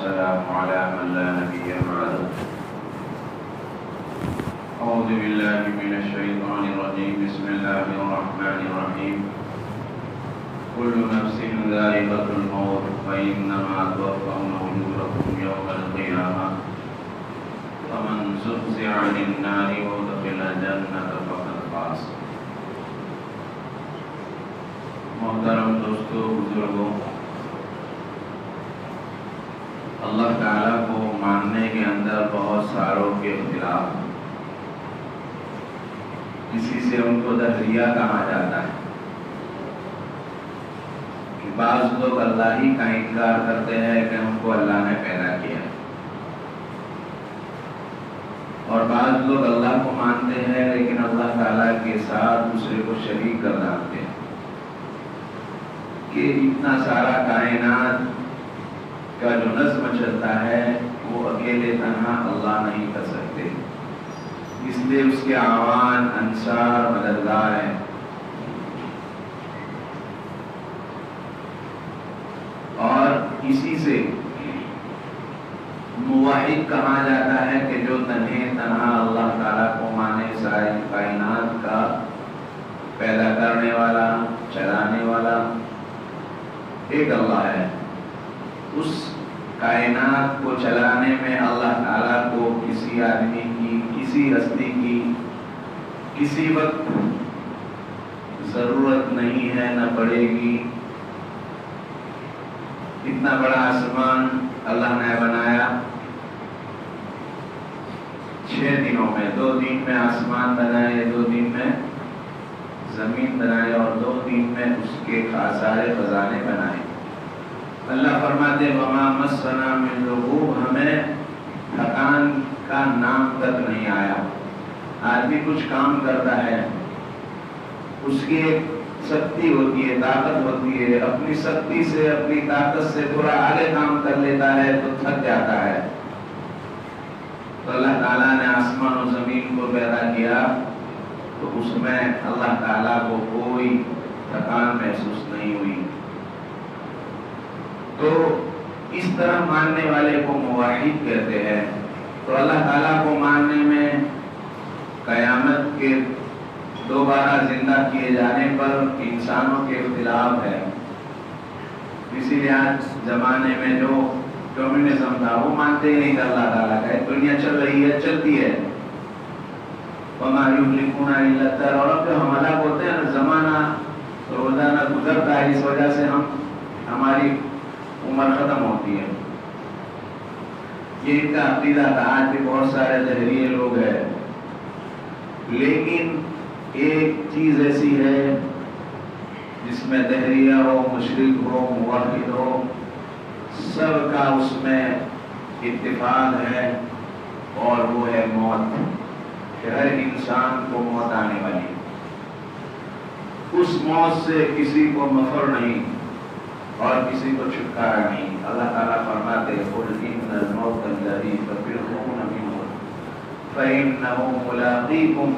والسلام على من لا نبي بعده. أعوذ بالله من الشيطان الرجيم. بسم الله الرحمن الرحيم. كل نفس ذائقة الموت فإنما توفون أجوركم يوم القيامة فمن زحزح عن النار وأدخل الجنة فقد فاز. محترم دوستو، بزرگوں، اللہ تعالیٰ کو ماننے کے اندر بہت ساروں کے اختلاف، اسی سے ان کو دہریہ کہا جاتا ہے کہ بعض لوگ اللہ ہی کا انکار کرتے ہیں کہ ہم کو اللہ نے پیدا کیا، اور بعض لوگ اللہ کو مانتے ہیں لیکن اللہ تعالیٰ کے ساتھ دوسرے کو شریک کر ڈالتے ہیں کہ اتنا سارا کائنات کا جو نظم چلتا ہے وہ اکیلے تنہا اللہ نہیں کر سکتے، اس لیے اس کے اعوان، انصار، مددگار ہیں. اور اسی سے موحد کہا جاتا ہے کہ جو تنہا اللہ تعالیٰ کو مانے، ساری کائنات کا پیدا کرنے والا، چلانے والا ایک اللہ ہے. اس کائنات کو چلانے میں اللہ تعالیٰ کو کسی آدمی کی، کسی ہستی کی کسی وقت ضرورت نہیں ہے، نہ پڑے گی. اتنا بڑا آسمان اللہ نے بنایا 6 دنوں میں. 2 دن میں آسمان بنائے، 2 دن میں زمین بنائے، اور 2 دن میں اس کے سارے خزانے بنائے. اللہ فرماتے وما مسنا من لغوب، ہمیں تھکان کا نام تک نہیں آیا. آدمی کچھ کام کرتا ہے، اس کی ایک سختی ہوتی ہے، طاقت ہوتی ہے، اپنی سختی سے، اپنی طاقت سے تھوڑا آگے کام کر لیتا ہے تو تھک جاتا ہے. تو اللہ تعالیٰ نے آسمان و زمین کو پیدا کیا تو اس میں اللہ تعالیٰ کو کوئی تھکان محسوس نہیں ہوئی. تو اس طرح ماننے والے کو موحد کہتے ہیں. تو اللہ تعالیٰ کو ماننے میں قیامت کے دوبارہ زندہ کیے جانے پر انسانوں کے اختلاف ہے. اسی لیے آج زمانے میں جو کمیونزم تھا وہ مانتے ہی نہیں کہ اللہ تعالیٰ کا ہے. دنیا چل رہی ہے، چلتی ہے. وَمَا يُهْلِكُونَ إِلَّا الدَّهْرَ، اور اب جو ہم ہلاک ہوتے ہیں نا، زمانہ روزانہ گزرتا ہے، اس وجہ سے ہماری عمر ختم ہوتی ہے. یہ ان کا عقیدہ تھا. آج بھی بہت سارے دہریے لوگ ہیں، لیکن ایک چیز ایسی ہے جس میں دہریہ ہو، مشرک ہو، موحد ہو، سب کا اس میں اتفاق ہے، اور وہ ہے موت. کہ ہر انسان کو موت آنے والی، اس موت سے کسی کو مفر نہیں اور کسی کو چھٹکارا نہیں. اللہ تعالیٰ فرماتے قُلْ إِنَّ الْمَوْتَ الَّذِي تَفِرُّونَ مِنْهُ فَإِنَّهُ مُلَاقِيكُمْ،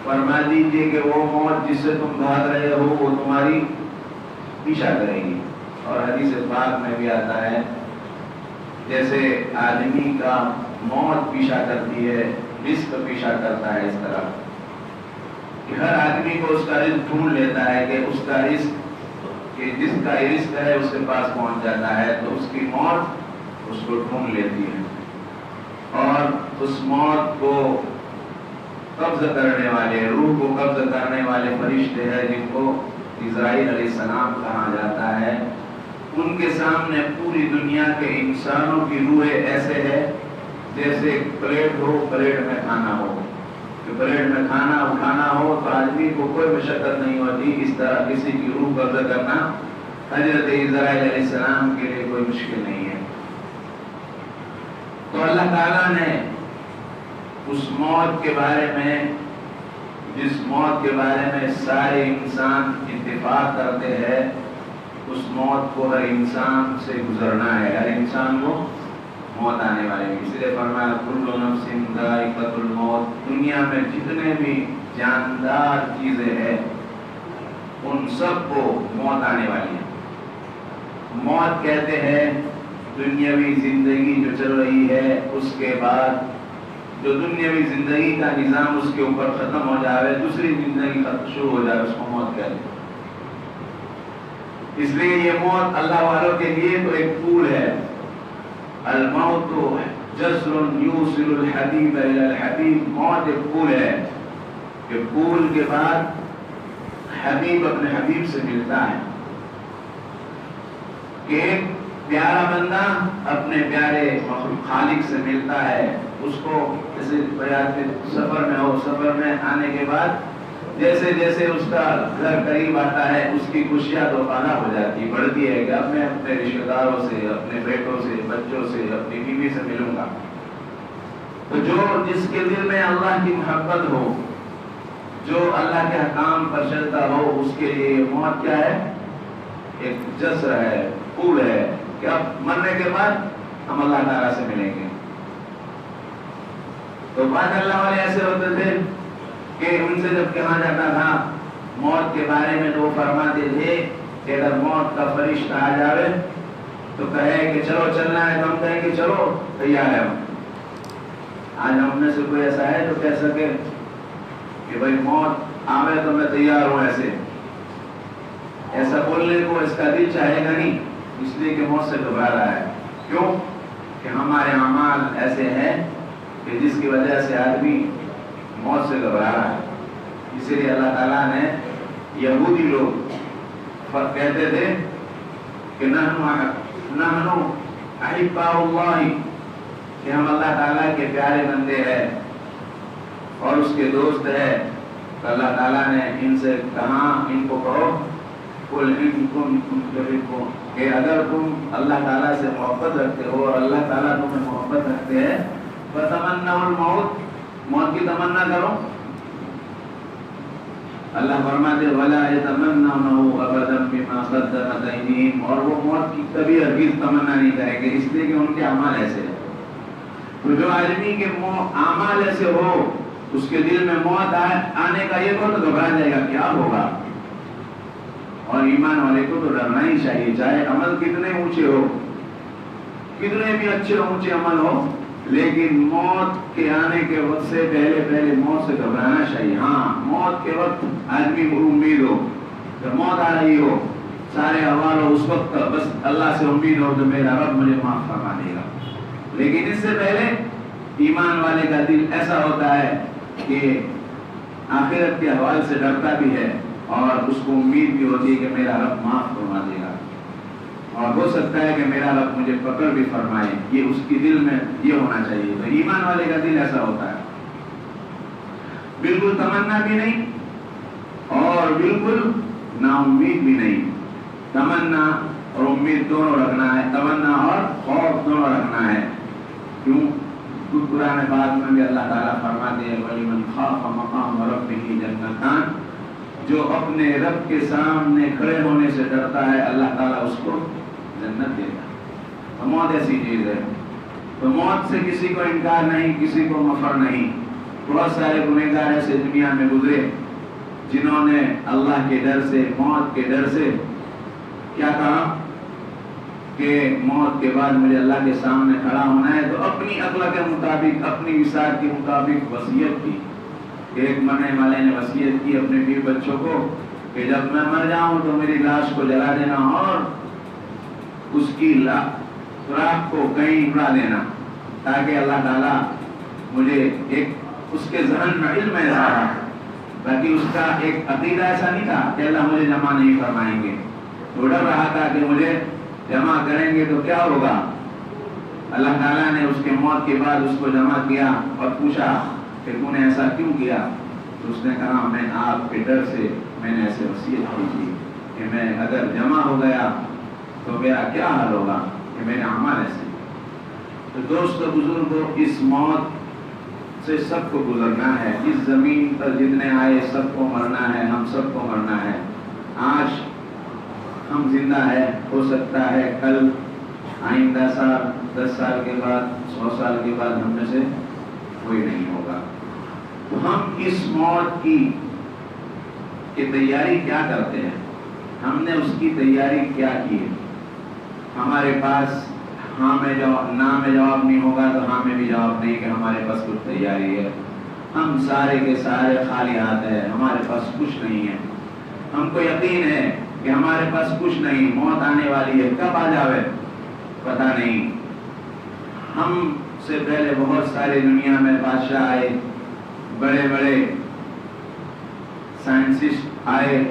فرما دیجئے کہ وہ موت جس سے تم بھاگ رہے ہو وہ تمہاری پیچھا کرے گی. اور حدیث پاک میں بھی آتا ہے جیسے آدمی کا موت پیچھا کرتی ہے، رزق پیچھا کرتا ہے، اس طرح کہ ہر آدمی کو اس کا رزق ڈھونڈ لیتا ہے کہ اس کا رزق، کہ جس کا رزق ہے اس کے پاس پہنچ جاتا ہے، تو اس کی موت اس کو ڈھونڈ لیتی ہے. اور اس موت کو قبض کرنے والے، روح کو قبض کرنے والے فرشتے ہیں جن کو عزرائیل علیہ السلام کہا جاتا ہے. ان کے سامنے پوری دنیا کے انسانوں کی روحیں ایسے ہے جیسے پلیٹ ہو، پلیٹ میں کھانا ہو. کہ پلیٹ میں کھانا اٹھانا ہو تو آدمی کو کوئی مشقت نہیں ہوتی. اس طرح کسی کی روح قبض کرنا حضرت عزرائیل علیہ السلام کے لیے کوئی مشکل نہیں ہے. تو اللہ تعالیٰ نے اس موت کے بارے میں، جس موت کے بارے میں سارے انسان اتفاق کرتے ہیں، اس موت کو ہر انسان سے گزرنا ہے. ہر انسان کو موت آنے والے ہیں. اس لیے فرمایا کل نفس ذائقۃ الموت، دنیا میں جتنے بھی جاندار چیزیں ہیں ان سب کو موت آنے والی ہے. موت کہتے ہیں دنیاوی زندگی جو چل رہی ہے اس کے بعد جو دنیاوی زندگی کا نظام اس کے اوپر ختم ہو جائے، دوسری زندگی شروع ہو جائے، اس کو موت کہتے ہیں۔ اس لیے یہ موت اللہ والوں کے لیے تو ایک پول ہے۔ الموت جسر یوصل الحبیب الی الحبیب، موت ایک پول ہے کہ پول کے بعد حبیب اپنے حبیب سے ملتا ہے، کہ ایک پیارا بندہ اپنے پیارے خالق سے ملتا ہے۔ اس کو جیسے سفر میں ہو، سفر میں آنے کے بعد جیسے جیسے اس کا گھر قریب آتا ہے اس کی خوشیاں تو پانا ہو جاتی، بڑھتی ہے کہ اب میں اپنے رشتہ داروں سے، اپنے بیٹوں سے، بچوں سے، اپنی بیوی سے ملوں گا۔ تو جس کے دل میں اللہ کی محبت ہو، جو اللہ کے حکام پر چلتا ہو، اس کے لیے موت کیا ہے؟ ایک جسر ہے، پول ہے کہ اب مرنے کے بعد ہم اللہ تعالیٰ سے ملیں گے۔ تو بعد اللہ والے ایسے ہوتے تھے کہ ان سے جب کہا جاتا تھا موت کے بارے میں تو وہ فرماتے تھے کہ اگر موت کا فرشتہ آ جائے تو کہے کہ چلو چلنا ہے، تو ہم کہیں کہ چلو تیار ہے ہم۔ آج ہم میں سے کوئی ایسا ہے تو کہہ سکے کہ بھائی موت آوے تو میں تیار ہوں؟ ایسا بولنے کو اس کا دل چاہے گا نہیں، اس لیے کہ موت سے گھبرا رہا ہے۔ کیوں؟ کہ ہمارے اعمال ایسے ہیں کہ جس کی وجہ سے آدمی موت سے گھبرا رہا ہے۔ اسی لیے اللہ تعالیٰ نے یہودی لوگ کہتے تھے کہ نحن احباء اللہ، کہ ہم اللہ تعالیٰ کے پیارے بندے ہیں اور اس کے دوست ہیں۔ تو اللہ تعالیٰ نے ان سے کہا، ان کو کہو قل ان کنتم تحبون، کہ اگر تم اللہ تعالیٰ سے محبت رکھتے ہو اور اللہ تعالیٰ تمہیں محبت رکھتے ہیں، فتمنوا الموت، موت کی تمنا کرو۔ اللہ فرماتے ولا يتمنونه ابدا بما قدمت ايديهم، اور وہ موت کی کبھی ہرگز تمنا نہیں کریں گے، اس لیے کہ ان کے اعمال ایسے ہیں۔ تو جو آدمی کے اعمال ایسے ہو، اس کے دل میں موت آنے کا یہ تو گھبرا جائے گا کیا ہوگا۔ اور ایمان والے کو تو ڈرنا ہی چاہیے، چاہے عمل کتنے اونچے ہو، کتنے بھی اچھے اونچے عمل ہو، لیکن موت کے آنے کے وقت سے پہلے موت سے گھبرانا چاہیے۔ ہاں، موت کے وقت آدمی کو امید ہو، جب موت آ رہی ہو، سارے احوال ہو، اس وقت بس اللہ سے امید ہو کہ میرا رب مجھے معاف فرما دے گا۔ لیکن اس سے پہلے ایمان والے کا دل ایسا ہوتا ہے کہ آخرت کے حوالے سے ڈرتا بھی ہے اور اس کو امید بھی ہوتی ہے کہ میرا رب معاف فرما دے گا، اور ہو سکتا ہے کہ میرا رب مجھے پکڑ بھی فرمائے۔ یہ اس کی دل میں یہ ہونا چاہیے۔ تو ایمان والے کا دل ایسا ہوتا ہے، بالکل تمنا بھی نہیں اور بالکل نا امید بھی نہیں۔ تمنا اور امید دونوں رکھنا ہے، تمنا اور خوف دونوں رکھنا ہے۔ کیوں؟ قرآن پاک میں بھی اللہ تعالیٰ فرماتے ہیں وَلِمَنْ خَافَ مَقَامَ رَبِّهِ جَنَّتَانِ، جو اپنے رب کے سامنے کھڑے ہونے سے ڈرتا ہے اللہ تعالیٰ اس کو جنت دیتا ہے۔ تو موت ایسی چیز ہے، تو موت سے کسی کو انکار نہیں، کسی کو مفر نہیں۔ بہت سارے گنہگار ایسے دنیا میں گزرے جنہوں نے اللہ کے ڈر سے، موت کے ڈر سے کیا کہا کہ موت کے بعد مجھے اللہ کے سامنے کھڑا ہونا ہے، تو اپنی عقل کے مطابق، اپنی وسعت کے مطابق وصیت کی۔ ایک مرنے والے نے وصیت کی اپنے بیوی بچوں کو کہ جب میں مر جاؤں تو میری لاش کو جلا دینا اور اس کی راکھ کو کہیں اڑا دینا، تاکہ اللہ تعالیٰ مجھے ایک اس کے ذہن میں علم ایسا تھا، باقی اس کا ایک عقیدہ ایسا نہیں تھا کہ اللہ مجھے جمع نہیں فرمائیں گے، تو ڈر رہا تھا کہ مجھے جمع کریں گے تو کیا ہوگا۔ اللہ تعالیٰ نے اس کے موت کے بعد اس کو جمع کیا اور پوچھا کہ تو نے ایسا کیوں کیا، تو اس نے کہا میں آپ کے ڈر سے میں نے ایسے وصیت کی تھی کہ میں اگر جمع ہو گیا تو میرا کیا حال ہوگا، کہ میرے اعمال ایسے۔ تو دوستو بزرگوں، اس موت سے سب کو گزرنا ہے، اس زمین پر جتنے آئے سب کو مرنا ہے، ہم سب کو مرنا ہے۔ آج ہم زندہ ہے، ہو سکتا ہے کل آئندہ سال 10 سال کے بعد 100 سال کے بعد ہم میں سے کوئی نہیں ہوگا۔ تو ہم اس موت کی تیاری کیا کرتے ہیں، ہم نے اس کی تیاری کیا کی ہے؟ ہمارے پاس ہاں میں جواب نہ میں جواب نہیں ہوگا تو ہاں میں بھی جواب نہیں کہ ہمارے پاس کچھ تیاری ہے. ہم سارے کے سارے خالی ہاتھ ہیں، ہمارے پاس کچھ نہیں ہے. ہم کو یقین ہے کہ ہمارے پاس کچھ نہیں، موت آنے والی ہے، کب آ جاوے پتہ نہیں. ہم سے پہلے بہت سارے دنیا میں بادشاہ آئے، بڑے بڑے سائنسسٹ آئے،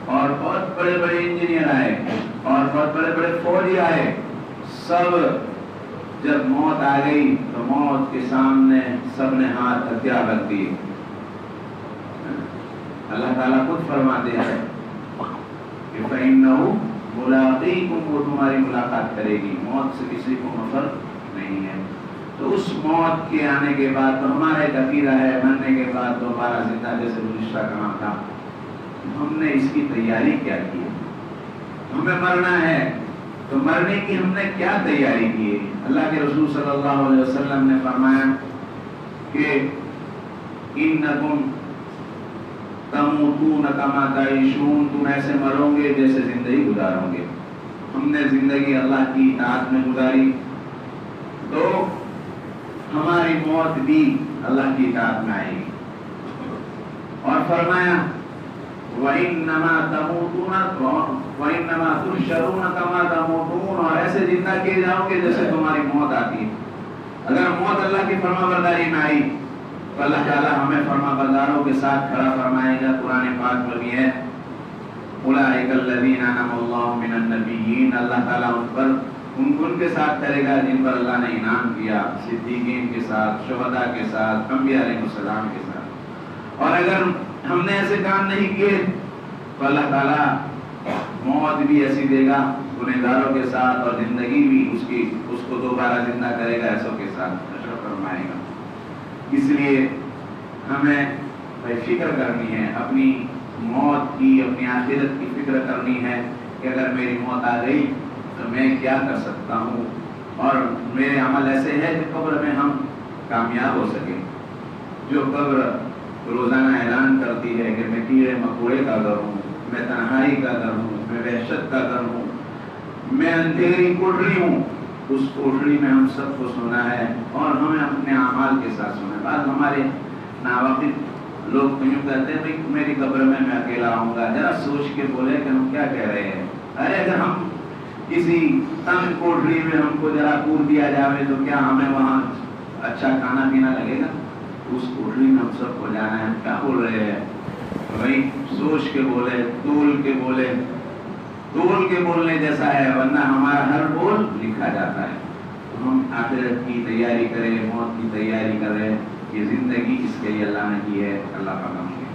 اور بہت بڑے بڑے انجینئر آئے، اور بہت بڑے بڑے فوجی آئے. سب جب موت آ گئی تو موت کے سامنے سب نے ہاتھ ہتھیار رکھ دیے. اللہ تعالیٰ خود فرماتے ہیں کہ فَإِنَّهُ مُلَاقِيكُمْ، وہ تمہاری ملاقات کرے گی. موت سے کسی کو مفر نہیں ہے. تو اس موت کے آنے کے بعد تو ہمارا ایک عقیدہ ہے، مرنے کے بعد دوبارہ زندہ، جیسے گزشتہ کہا تھا. ہم نے اس کی تیاری کیا کی ہے؟ ہمیں مرنا ہے تو مرنے کی ہم نے کیا تیاری کی ہے؟ اللہ کے رسول صلی اللہ علیہ وسلم نے فرمایا کہ اِنَّكُمْ تَمُوتُونَ كَمَا تَعِيشُونَ، تم ایسے مرو گے جیسے زندگی گزارو گے. ہم نے زندگی اللہ کی اطاعت میں گزاری تو ہماری موت بھی اللہ کی اطاعت میں آئے گی. اور فرمایا وَإِنَّمَا تَمُوتُونَ وَإِنَّمَا تُحْشَرُونَ كَمَا تَمُوتُونَ، اور ایسے زندہ کیے جاؤ گے جیسے تمہاری موت آتی ہے. اگر موت اللہ کی فرما برداری میں آئی تو اللہ تعالیٰ ہمیں فرما برداروں کے ساتھ کھڑا فرمائے گا. قرآن پاک میں بھی ہے أُولَٰئِكَ الَّذِينَ أَنْعَمَ اللَّهُ مِنَ النَّبِيِّينَ، اللہ تعالیٰ ان کے ساتھ کرے گا جن پر اللہ نے انعام کیا، صدیقین کے ساتھ، شہداء کے ساتھ، انبیاء علیہ السلام کے ساتھ. اور اگر ہم نے ایسے کام نہیں کیے تو اللہ تعالیٰ موت بھی ایسی دے گا گنہگاروں کے ساتھ، اور زندگی بھی اس کو دوبارہ زندہ کرے گا ایسوں کے ساتھ حشر فرمائے گا. اس لیے ہمیں فکر کرنی ہے اپنی موت کی، اپنی آخرت کی فکر کرنی ہے کہ اگر میری موت آ گئی تو میں کیا کر سکتا ہوں، اور میرے عمل ایسے ہے کہ قبر میں ہم کامیاب ہو سکیں. جو قبر روزانہ اعلان کرتی ہے کہ میں کیڑے مکوڑے کا گھر ہوں، میں تنہائی کا گھر ہوں، میں وحشت کا گھر ہوں، میں اندھیری کوٹری ہوں، اس کوٹری میں ہم سب کو سونا ہے اور ہمیں اپنے اعمال کے ساتھ سونا ہے. بعض ہمارے ناواقف لوگ تو یوں کہتے ہیں بھائی میری قبر میں اکیلا آؤں گا. ذرا سوچ کے بولے کہ ہم کیا کہہ رہے ہیں. ارے اگر ہم کسی تنگ کوٹری میں ہم کو ذرا کور دیا جاوے تو کیا ہمیں وہاں اچھا کھانا پینا لگے گا؟ اس کوٹری میں ہم سب کو جانا ہے. کیا بول رہے ہیں بھائی؟ سوچ کے بولے، تول کے بولے. تول کے بولنے جیسا ہے، ورنہ ہمارا ہر بول لکھا جاتا ہے. ہم آخرت کی تیاری کریں، موت کی تیاری کریں. یہ زندگی اس کے لیے اللہ نے کی ہے. اللہ کا نام ہے.